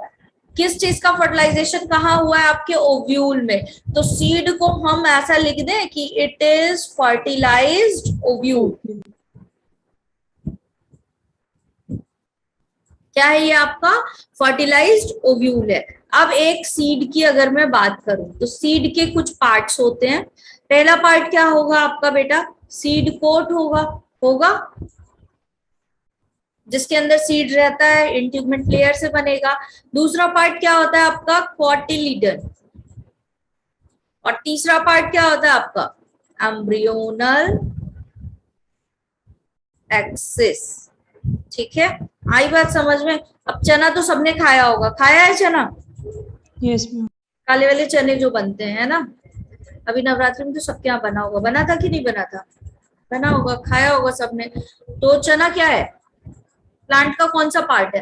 किस चीज का फर्टिलाइजेशन कहाँ हुआ है, आपके ओव्यूल में। तो सीड को हम ऐसा लिख दें कि इट इज फर्टिलाइज्ड ओव्यूल। क्या है ये आपका, फर्टिलाइज्ड ओव्यूल है। अब एक सीड की अगर मैं बात करूं, तो सीड के कुछ पार्ट्स होते हैं। पहला पार्ट क्या होगा आपका बेटा, सीड कोट होगा होगा जिसके अंदर सीड रहता है, इंटीग्मेंट लेयर से बनेगा। दूसरा पार्ट क्या होता है आपका, कॉटिलीडन। और तीसरा पार्ट क्या होता है आपका, एम्ब्रियोनल एक्सिस। ठीक है, आई बात समझ में। अब चना तो सबने खाया होगा, खाया है चना, Yes, ma'am. काले वाले चने जो बनते हैं ना, अभी नवरात्रि में तो सबके यहाँ बना होगा, बना था कि नहीं बना था, बना होगा, खाया होगा सबने। तो चना क्या है, प्लांट का कौन सा पार्ट है,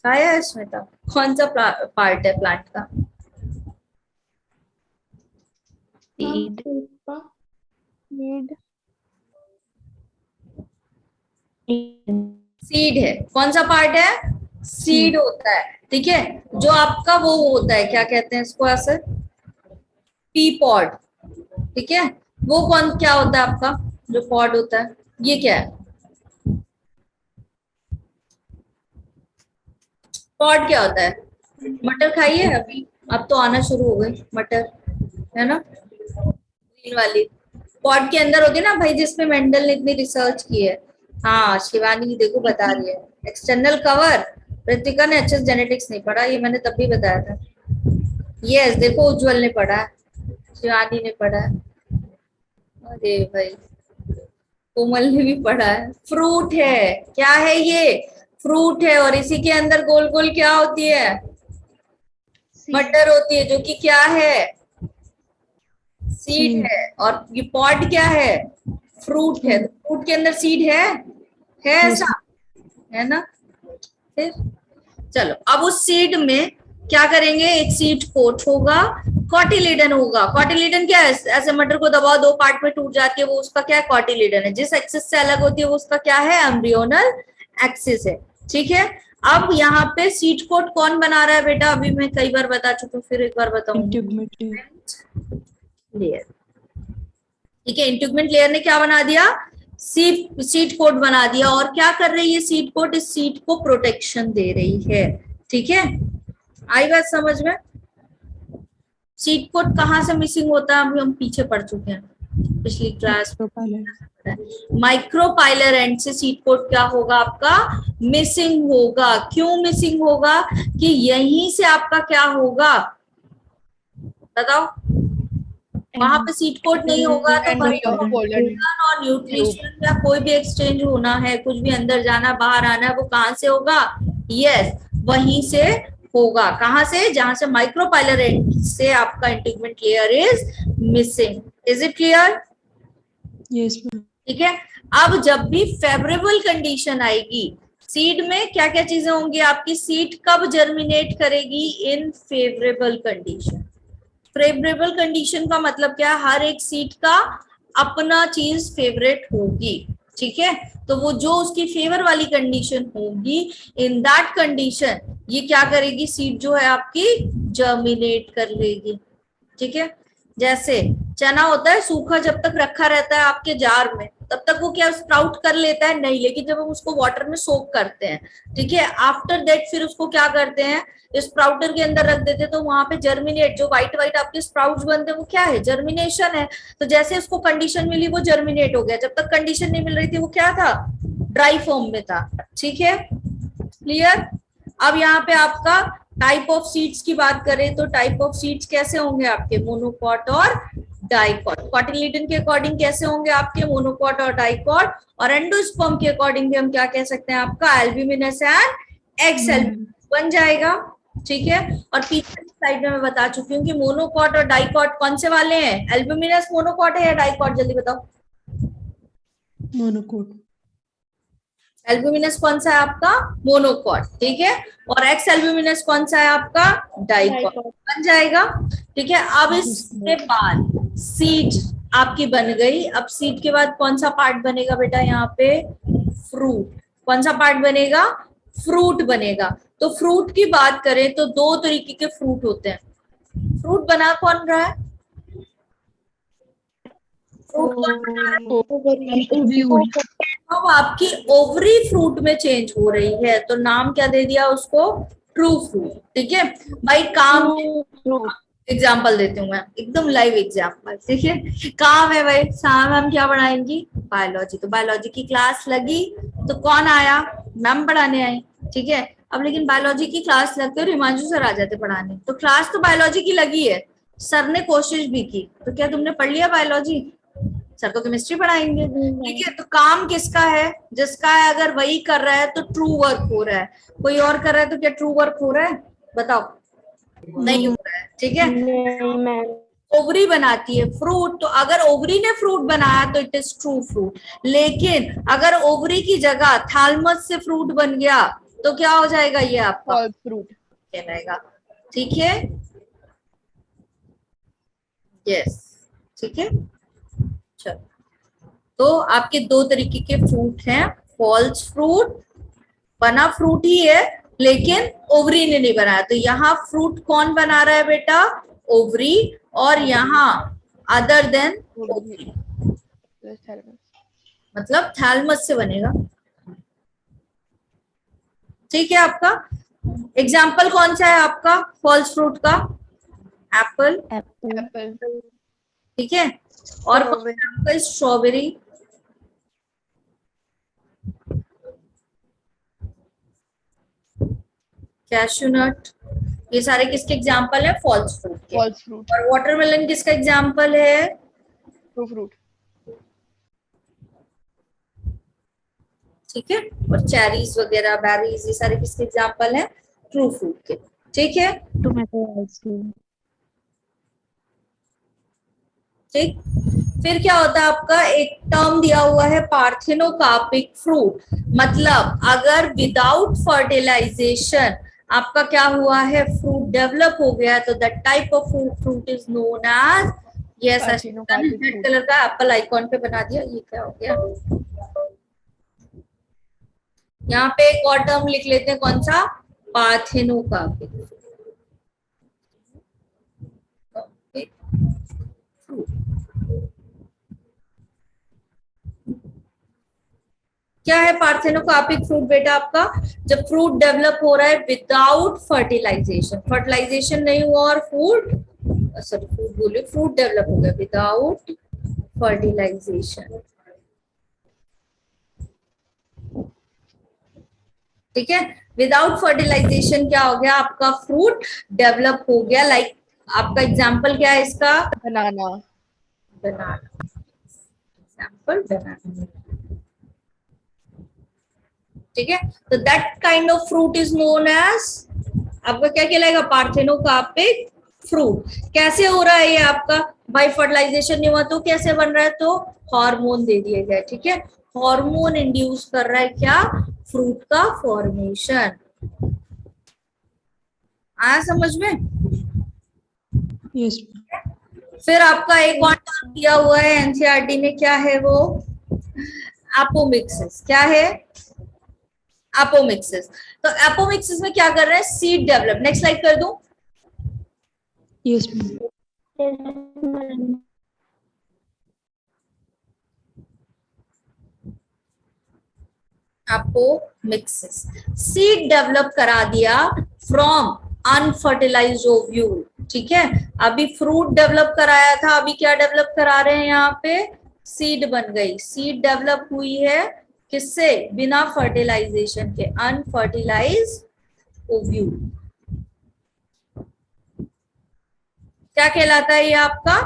खाया है इसमें था, कौन सा पार्ट है प्लांट का, Seed. सीड है। कौन सा पार्ट है, सीड होता है। ठीक है, जो आपका वो होता है, क्या कहते हैं इसको ऐसे, पी पॉड। ठीक है, वो कौन क्या होता है आपका, जो पॉड होता है, ये क्या है, पॉड क्या होता है, मटर खाइए अभी, अब तो आना शुरू हो गई मटर, है ना, ग्रीन वाली पॉड के अंदर होती है ना भाई, जिसमें मेंडल ने इतनी रिसर्च की है। हाँ शिवानी देखो बता रही है, एक्सटर्नल कवर। ऋतिका ने अच्छे से जेनेटिक्स नहीं पढ़ा, ये मैंने तब भी बताया था। यस देखो उज्जवल ने पढ़ा है, शिवानी ने पढ़ा है, अरे भाई कोमल ने भी पढ़ा है। फ्रूट है, क्या है ये, फ्रूट है, और इसी के अंदर गोल गोल क्या होती है, मटर होती है, जो कि क्या है, सीड है। और ये पॉड क्या है, फ्रूट है। तो फ्रूट के अंदर सीड है ऐसा, है ना। फिर चलो, अब उस सीड में क्या करेंगे, एक सीड कोट होगा, कॉटिलीडन होगा। कॉटिलीडन क्या है, ऐसे मटर को दबाओ दो पार्ट में टूट जाती है, वो उसका क्या है, कॉटिलीडन है। जिस एक्सिस से अलग होती है वो उसका क्या है, एम्ब्रियोनल एक्सिस है। ठीक है, अब यहाँ पे सीड कोट कौन बना रहा है बेटा, अभी मैं कई बार बता चुकी हूँ, फिर एक बार बताऊंगी, Integument layer. लेयर। ठीक है, इंटीग्मेंट लेयर ने क्या बना दिया, सीड कोट बना दिया। और क्या कर रही है सीड कोट, इस सीड को प्रोटेक्शन दे रही है। ठीक है, आई बात समझ में। सीड कोट कहाँ से मिसिंग होता है, अभी हम पीछे पढ़ चुके हैं पिछली क्लास। Propellant. माइक्रोपाइलर एंड से सीड कोट क्या होगा आपका, मिसिंग होगा। क्यों मिसिंग होगा, कि यहीं से आपका क्या होगा बताओ, वहां पे सीड कोट नहीं होगा तो और न्यूट्रिशन या कोई भी एक्सचेंज होना है, कुछ भी अंदर जाना बाहर आना है, वो कहाँ से होगा, यस वहीं से होगा। कहाँ से, जहां से माइक्रोपाइलर एंड से आपका integument layer is missing. Is it clear. Yes, ma'am. ठीक है, अब जब भी फेवरेबल कंडीशन आएगी, सीड में क्या क्या चीजें होंगी आपकी, सीड कब जर्मिनेट करेगी, इन फेवरेबल कंडीशन। फेवरेबल कंडीशन का मतलब क्या है, हर एक सीट का अपना चीज फेवरेट होगी। ठीक है, तो वो जो उसकी फेवर वाली कंडीशन होगी, इन दैट कंडीशन ये क्या करेगी, सीड जो है आपकी जर्मिनेट कर लेगी। ठीक है, जैसे चना होता है सूखा, जब तक रखा रहता है आपके जार में तब तक वो क्या स्प्राउट कर लेता है, नहीं, लेकिन जब हम उसको वाटर में सोक करते हैं, ठीक है, आफ्टर दैट फिर उसको क्या करते हैं, स्प्राउटर के अंदर रख देते हैं, तो वहां पे जर्मिनेट, जो व्हाइट व्हाइट आपके स्प्राउट्स बनते हैं वो क्या है, जर्मिनेशन है। तो जैसे उसको कंडीशन मिली वो जर्मिनेट हो गया, जब तक कंडीशन नहीं मिल रही थी वो क्या था, ड्राई फॉर्म में था। ठीक है, क्लियर। अब यहाँ पे आपका टाइप ऑफ सीड्स की बात करें तो टाइप ऑफ सीड्स कैसे होंगे आपके, मोनोकॉट और डाइकॉट। कॉटिलीडन के अकॉर्डिंग कैसे होंगे आपके, मोनोकॉट और डाइकॉट। और एंडोस्पर्म के अकॉर्डिंग भी हम क्या कह सकते हैं आपका, एल्ब्यूमिनस एंड एक्स एल्ब्यूमिनस बन जाएगा। ठीक है, और पीछे स्लाइड में मैं बता चुकी हूँ कि मोनोकॉट और डाइकॉट कौन से वाले हैं, एल्ब्यूमिनस मोनोकॉट है या डाइकॉट, जल्दी बताओ। Monocot. एल्ब्यूमिनस कौन सा है आपका, मोनोकॉट। ठीक है, और एक्स एल्ब्यूमिनस कौन सा है आपका, डाइकॉट बन जाएगा। ठीक है, अब इसके बाद सीड आपकी बन गई। अब सीड के बाद कौन सा पार्ट बनेगा बेटा, यहाँ पे फ्रूट। कौन सा पार्ट बनेगा, फ्रूट बनेगा। तो फ्रूट की बात करें तो दो तरीके के फ्रूट होते हैं। फ्रूट बना कौन रहा है, फ्रूट कौन बना रहा है, अब आपकी ओवरी फ्रूट में चेंज हो रही है, तो नाम क्या दे दिया उसको, ट्रू फ्रूट। ठीक है भाई, काम एग्जाम्पल देती हूँ मैं, एकदम लाइव एग्जाम्पल। देखिए काम है भाई, शाम हम क्या पढ़ाएंगी, बायोलॉजी। तो बायोलॉजी की क्लास लगी तो कौन आया, मैम पढ़ाने आई, ठीक है। अब लेकिन बायोलॉजी की क्लास लगते और हिमांशु सर आ जाते पढ़ाने, तो क्लास तो बायोलॉजी की लगी है, सर ने कोशिश भी की, तो क्या तुमने पढ़ लिया बायोलॉजी, सर तो केमिस्ट्री पढ़ाएंगे, ठीक है। तो काम किसका है, जिसका है, अगर वही कर रहा है तो ट्रू वर्क हो रहा है, कोई और कर रहा है तो क्या ट्रू वर्क हो रहा है, बताओ, नहीं हो रहा है, ठीक है। नहीं मैम। ओवरी बनाती है फ्रूट, तो अगर ओवरी ने फ्रूट बनाया तो इट इज ट्रू फ्रूट, लेकिन अगर ओवरी की जगह थैलमस से फ्रूट बन गया तो क्या हो जाएगा, ये आपका फॉल्स फ्रूट कहलाएगा, ठीक है। यस, ठीक है। चलो, तो आपके दो तरीके के फ्रूट हैं, फॉल्स फ्रूट, बना फ्रूट ही है लेकिन ओवरी ने नहीं बनाया, तो यहाँ फ्रूट कौन बना रहा है बेटा, ओवरी, और यहाँ अदर देन ओवरी, मतलब थैलमस से बनेगा, ठीक है। आपका एग्जाम्पल कौन सा है आपका फॉल्स फ्रूट का, एप्पल, एप्पल ठीक है। और कौन सा आपका स्ट्रॉबेरी, कैशू नट, ये सारे किसके एग्जाम्पल है, फॉल्स फ्रूट के। फॉल्स फ्रूट और वाटरमेलन किसका एग्जाम्पल है, ट्रू फ्रूट ठीक है। और चेरीज वगैरह, बेरीज, ये सारे किसके एग्जाम्पल है, ट्रू फ्रूट के, ठीक है। tomato also. ठीक, फिर क्या होता है आपका, एक टर्म दिया हुआ है पार्थेनोकार्पिक फ्रूट, मतलब अगर विदाउट फर्टिलाइजेशन आपका क्या हुआ है, फ्रूट डेवलप हो गया, तो that type of fruit is known as, yes, Parthenocarpic red fruit. Colour का एप्पल आइकॉन पे बना दिया, ये क्या हो गया। यहाँ पे एक और टर्म लिख लेते हैं, कौन सा, पार्थेनोकार्पिक फ्रूट, क्या है पार्थेनोकार्पिक फ्रूट बेटा आपका, जब फ्रूट डेवलप हो रहा है विदाउट फर्टिलाइजेशन, फर्टिलाइजेशन नहीं हुआ और फ्रूट बोलिए, फ्रूट डेवलप हो गया विदाउट फर्टिलाइजेशन, ठीक है। विदाउट फर्टिलाइजेशन क्या हो गया, आपका फ्रूट डेवलप हो गया, लाइक आपका एग्जाम्पल क्या है इसका, बनाना बनाना, एग्जाम्पल बनाना, ठीक है। तो that kind of fruit is known as, आपका क्या कहलाएगा, पार्थेनोकार्पिक फ्रूट। कैसे हो रहा है ये आपका, भाई फर्टिलाइजेशन नहीं हुआ तो कैसे बन रहा है, तो हार्मोन दे दिए गए, ठीक है। हार्मोन इंड्यूस कर रहा है क्या, फ्रूट का फॉर्मेशन, आया समझ में। Yes, ma'am. फिर आपका एक और टर्म दिया हुआ है एनसीईआरटी में, क्या है वो, एपोमिक्सिस, क्या है, एपोमिक्सिस। तो एपोमिक्सिस में क्या कर रहे हैं, सीड डेवलप, नेक्स्ट स्लाइड कर दूं, Yes, ma'am. Apomixis, seed develop करा दिया फ्रॉम अनफर्टिलाइज्ड ओव्यूल, ठीक है। अभी फ्रूट डेवलप कराया था, अभी क्या डेवलप करा रहे हैं, यहाँ पे सीड बन गई, सीड डेवलप हुई है किससे, बिना फर्टिलाइजेशन के, अनफर्टिलाइज्ड ओव्यूल, क्या कहलाता है ये आपका,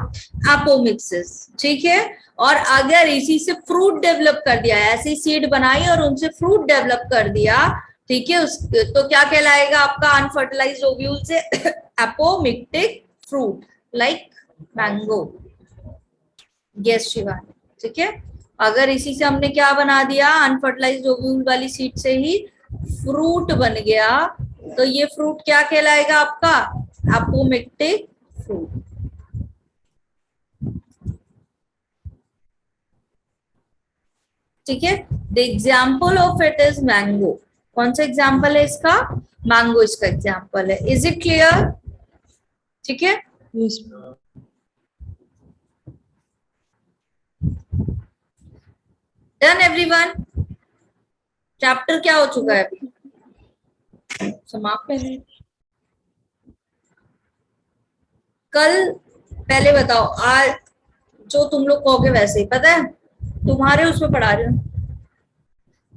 एपोमिक्सिस, ठीक है। और अगर इसी से फ्रूट डेवलप कर दिया, ऐसी सीड बनाई और उनसे फ्रूट डेवलप कर दिया, ठीक है, उस तो क्या कहलाएगा आपका, अनफर्टिलाइज्ड ओव्यूल से apomictic fruit, like mango, yes Shivani, ठीक है। अगर इसी से हमने क्या बना दिया, अनफर्टिलाइज्ड ओव्यूल वाली सीड से ही फ्रूट बन गया, तो ये फ्रूट क्या कहलाएगा आपका, एपोमिक्टिक फ्रूट, ठीक है। The example of it is mango, कौन सा एग्जाम्पल है इसका, मैंगो इसका एग्जाम्पल है, इज इट क्लियर, ठीक है। Yes, ma'am. Done everyone, chapter क्या हो चुका है अभी, समाप्त, कल पहले बताओ, आज जो तुम लोग कहोगे वैसे ही, पता है तुम्हारे उसमें पढ़ा रही हूँ।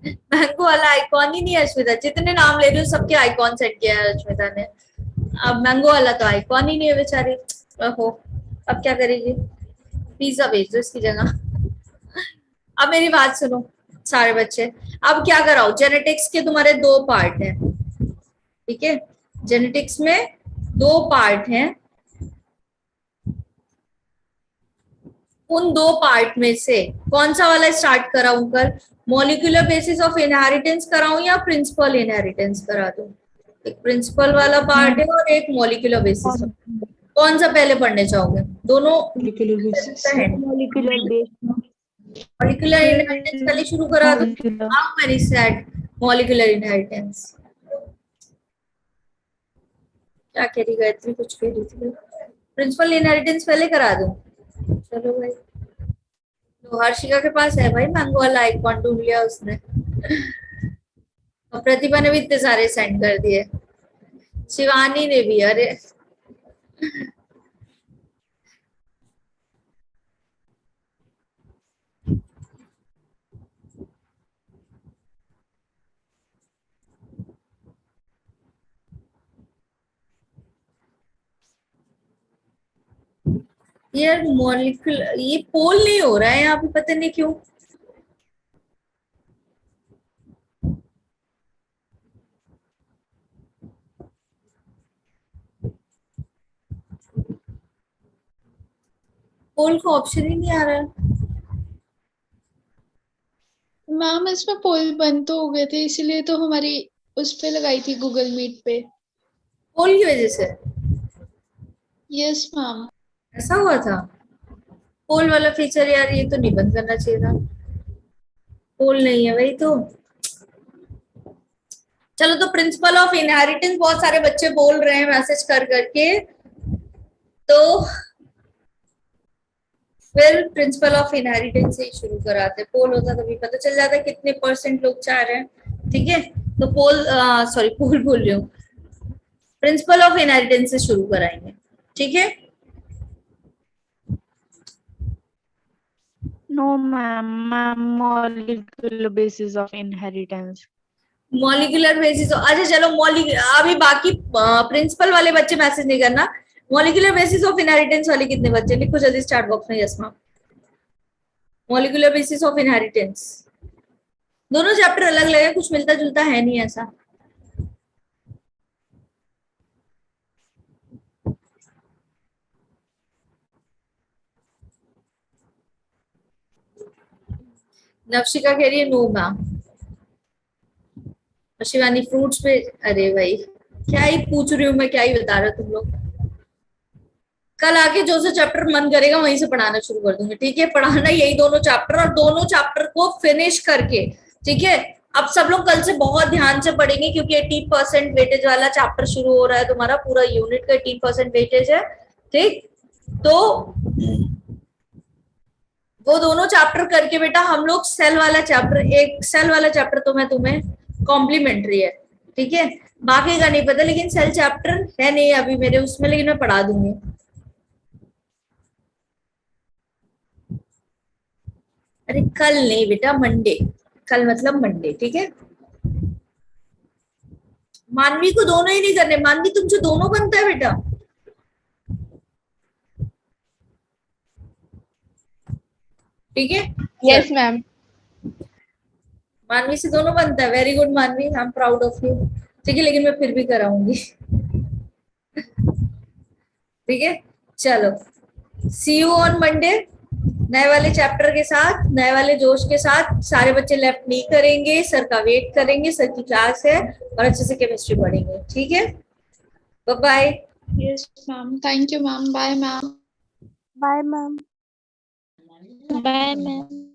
मैंगो वाला आइकॉन ही नहीं है अश्मिता, जितने नाम ले रही हूँ सबके आइकॉन सेट किया है अश्मिता ने। अब मैंगो वाला तो आइकॉन ही नहीं है बेचारी। ओहो, अब क्या करेगी, पिज्जा भेज दो इसकी जगह। अब मेरी बात सुनो सारे बच्चे, अब क्या कराओ, जेनेटिक्स के तुम्हारे 2 पार्ट हैं, ठीक है। जेनेटिक्स में 2 पार्ट हैं, उन 2 पार्ट में से कौन सा वाला स्टार्ट कराऊं कल? मॉलिक्यूलर बेसिस ऑफ इनहेरिटेंस कराऊं या प्रिंसिपल इनहेरिटेंस करा दूं? एक प्रिंसिपल वाला पार्ट है और एक मॉलिक्यूलर बेसिस। कौन सा पहले पढ़ने चाहोगे? दोनों Molecular basis. है। Molecular base. मॉलिक्यूलर इनहेरिटेंस पहले शुरू करा दो। Molecular. How many set molecular inheritance? क्या कह रही गायत्री, कुछ कह रही थी? प्रिंसिपल इनहेरिटेंस पहले करा दूं? चलो भाई, तो हर्षिका के पास है भाई मैंगो वाला आइकॉन, ढूंढ लिया उसने। और प्रतिभा ने भी इतने सारे सेंड कर दिए, शिवानी ने भी। अरे यार मॉलिक्यूलर, ये पोल नहीं हो रहा है यहाँ पे, पता नहीं क्यों। पोल का ऑप्शन ही नहीं आ रहा है। मैम इसमें पोल बंद तो हो गए थे, इसीलिए तो हमारी उस पे लगाई थी गूगल मीट पे। पोल की वजह से यस मैम। ऐसा हुआ था? पोल वाला फीचर यार ये तो नहीं बंद करना चाहिए था। पोल नहीं है वही तो। चलो, तो प्रिंसिपल ऑफ इनहेरिटेंस बहुत सारे बच्चे बोल रहे हैं मैसेज कर करके, तो फिर प्रिंसिपल ऑफ इनहेरिटेंस से ही शुरू कराते। पोल होता तभी पता चल जाता कितने % लोग चाह रहे हैं, ठीक है। तो पोल, सॉरी पोल बोल रही हूँ, प्रिंसिपल ऑफ इनहेरिटेंस से शुरू कराएंगे, ठीक है। No, ma'am. Molecular basis of inheritance. Molecular basis, अच्छा चलो अभी बाकी प्रिंसिपल वाले बच्चे मैसेज नहीं करना। मॉलिक्यूलर बेसिस ऑफ इनहेरिटेंस वाले कितने बच्चे, लिखो जल्दी स्टार्ट बॉक्स में yes ma'am. Molecular basis of inheritance, दोनों चैप्टर अलग अलग है, कुछ मिलता जुलता है नहीं ऐसा। नवशिका कह रही है नो मैम। शिवानी फ्रूट्स पे, अरे भाई क्या ही पूछ रही हूँ मैं, क्या ही बता रहे हो तुम लोग। कल आके जो से चैप्टर मन करेगा वहीं से पढ़ाना शुरू कर दूंगी, ठीक है। पढ़ाना यही दोनों चैप्टर, और दोनों चैप्टर को फिनिश करके, ठीक है। अब सब लोग कल से बहुत ध्यान से पढ़ेंगे, क्योंकि 18% वेटेज वाला चैप्टर शुरू हो रहा है तुम्हारा, पूरा यूनिट का 18% वेटेज है, ठीक। तो वो दोनों चैप्टर करके बेटा हम लोग सेल वाला चैप्टर, एक सेल वाला चैप्टर तो मैं तुम्हें कॉम्प्लीमेंट्री है, ठीक है। बाकी का नहीं पता, लेकिन सेल चैप्टर है नहीं अभी मेरे उसमें, लेकिन मैं पढ़ा दूंगी। अरे कल नहीं बेटा, मंडे, कल मतलब मंडे, ठीक है। मानवी को दोनों ही नहीं करने, मानवी तुमसे दोनों बनता है बेटा, ठीक है। Yes ma'am. मानवी से दोनों बनता है, वेरी गुड मानवी, I am proud of you, ठीक है। लेकिन मैं फिर भी कराऊंगी, ठीक है। चलो, सी यू ऑन मंडे, नए वाले चैप्टर के साथ, नए वाले जोश के साथ। सारे बच्चे लेफ्ट नहीं करेंगे, सर का वेट करेंगे, सर की क्लास है, और अच्छे से केमिस्ट्री पढ़ेंगे, ठीक है। Bye bye. Yes ma'am, thank you ma'am. Bye ma'am. Bye, ma'am. Bye ma'am.